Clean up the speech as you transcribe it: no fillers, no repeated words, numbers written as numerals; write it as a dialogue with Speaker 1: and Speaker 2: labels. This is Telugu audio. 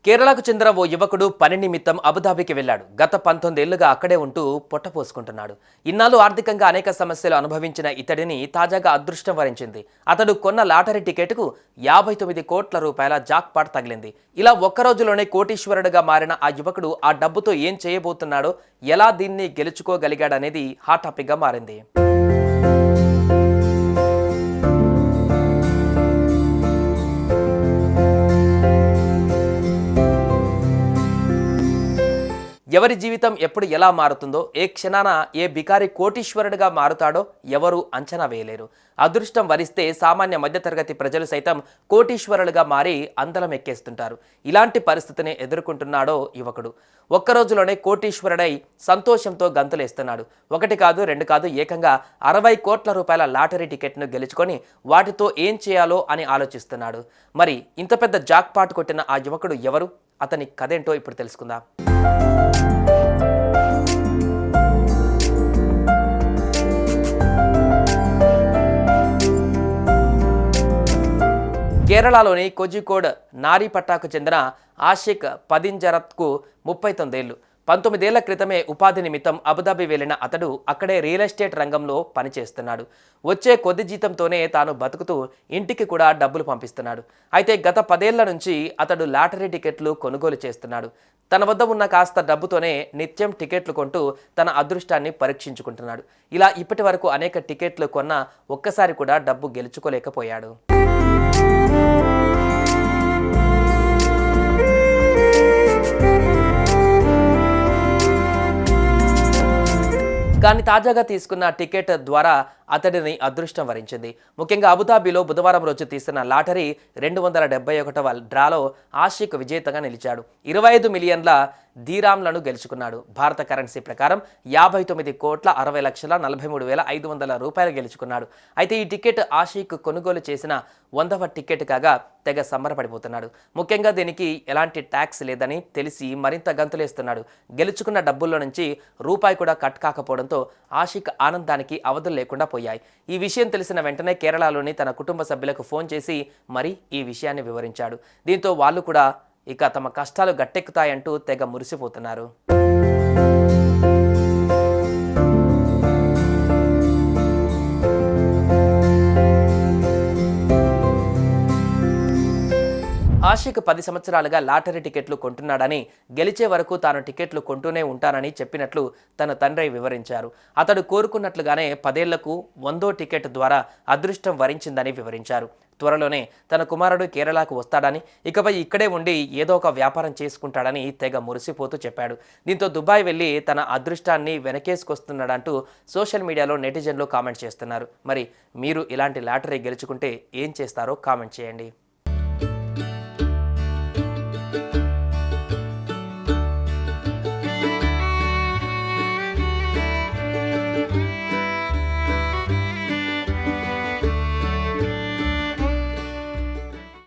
Speaker 1: కేరళకు చెందిన ఓ యువకుడు పని నిమిత్తం అబుదాబికి వెళ్లాడు. గత 19 ఏళ్లుగా అక్కడే ఉంటూ పొట్టపోసుకుంటున్నాడు. ఇన్నాళ్ళు ఆర్థికంగా అనేక సమస్యలు అనుభవించిన ఇతడిని తాజాగా అదృష్టం వరించింది. అతడు కొన్న లాటరీ టికెట్కు 59 కోట్ల రూపాయల జాక్పాట్ తగిలింది. ఇలా ఒక్క రోజులోనే కోటీశ్వరుడిగా మారిన ఆ యువకుడు ఆ డబ్బుతో ఏం చేయబోతున్నాడో, ఎలా దీన్ని గెలుచుకోగలిగాడనేది హాట్ టాపిక్గా మారింది. ఎవరి జీవితం ఎప్పుడు ఎలా మారుతుందో, ఏ క్షణాన ఏ బికారి కోటీశ్వరుడిగా మారుతాడో ఎవరు అంచనా వేయలేరు. అదృష్టం వరిస్తే సామాన్య మధ్యతరగతి ప్రజలు సైతం కోటీశ్వరులుగా మారి అందలం ఎక్కేస్తుంటారు. ఇలాంటి పరిస్థితిని ఎదుర్కొంటున్నాడో యువకుడు. ఒక్కరోజులోనే కోటీశ్వరుడై సంతోషంతో గంతులేస్తున్నాడు. ఒకటి కాదు, రెండు కాదు, ఏకంగా 60 కోట్ల రూపాయల లాటరీ టికెట్ను గెలుచుకొని వాటితో ఏం చేయాలో అని ఆలోచిస్తున్నాడు. మరి ఇంత పెద్ద జాక్పాట్ కొట్టిన ఆ యువకుడు ఎవరు? అతని కథేంటో ఇప్పుడు తెలుసుకుందాం. కేరళలోని కోజికోడ్ నారీపట్టాకు చెందిన ఆషిక్ పదింజరత్కు 39 ఏళ్లు. 19 ఏళ్ల క్రితమే ఉపాధి నిమిత్తం అబుదాబి వెళ్లిన అతడు అక్కడే రియల్ ఎస్టేట్ రంగంలో పనిచేస్తున్నాడు. వచ్చే కొద్ది జీతంతోనే తాను బతుకుతూ ఇంటికి కూడా డబ్బులు పంపిస్తున్నాడు. అయితే గత 10 ఏళ్ల నుంచి అతడు లాటరీ టికెట్లు కొనుగోలు చేస్తున్నాడు. తన వద్ద ఉన్న కాస్త డబ్బుతోనే నిత్యం టికెట్లు కొంటూ తన అదృష్టాన్ని పరీక్షించుకుంటున్నాడు. ఇలా ఇప్పటి వరకు అనేక టికెట్లు కొన్నా ఒక్కసారి కూడా డబ్బు గెలుచుకోలేకపోయాడు. కానీ తాజాగా తీసుకున్న టికెట్ ద్వారా అతడిని అదృష్టం వరించింది. ముఖ్యంగా అబుదాబిలో బుధవారం రోజు తీసిన లాటరీ 271వ డ్రాలో ఆషిక్ విజేతగా నిలిచాడు. 25 మిలియన్ల ధీరాంలను గెలుచుకున్నాడు. భారత కరెన్సీ ప్రకారం 59 కోట్ల 60 లక్షల 43,500 రూపాయలు గెలుచుకున్నాడు. అయితే ఈ టికెట్ ఆషిక్ కొనుగోలు చేసిన 100వ టికెట్ కాగా తెగ సంబరపడిపోతున్నాడు. ముఖ్యంగా దీనికి ఎలాంటి ట్యాక్స్ లేదని తెలిసి మరింత గంతులేస్తున్నాడు. గెలుచుకున్న డబ్బుల్లో నుంచి రూపాయి కూడా కట్ కాకపోవడంతో ఆషిక్ ఆనందానికి అవధులు లేకుండా పోయాయి. ఈ విషయం తెలిసిన వెంటనే కేరళలోని తన కుటుంబ సభ్యులకు ఫోన్ చేసి మరి ఈ విషయాన్ని వివరించాడు. దీంతో వాళ్ళు కూడా ఇక తమ కష్టాలు గట్టెక్కుతాయంటూ తెగ మురిసిపోతున్నారు. ఆషిక్ 10 సంవత్సరాలుగా లాటరీ టికెట్లు కొంటున్నాడని, గెలిచే వరకు తాను టికెట్లు కొంటూనే ఉంటానని చెప్పినట్లు తన తండ్రి వివరించారు. అతడు కోరుకున్నట్లుగానే 10 ఏళ్లకు 100వ టికెట్ ద్వారా అదృష్టం వరించిందని వివరించారు. త్వరలోనే తన కుమారుడు కేరళకు వస్తాడని, ఇకపై ఇక్కడే ఉండి ఏదో ఒక వ్యాపారం చేసుకుంటాడని తెగ మురిసిపోతూ చెప్పాడు. దీంతో దుబాయ్ వెళ్లి తన అదృష్టాన్ని వెనకేసుకొస్తున్నాడంటూ సోషల్ మీడియాలో నెటిజన్లు కామెంట్ చేస్తున్నారు. మరి మీరు ఇలాంటి లాటరీ గెలుచుకుంటే ఏం చేస్తారో కామెంట్ చేయండి.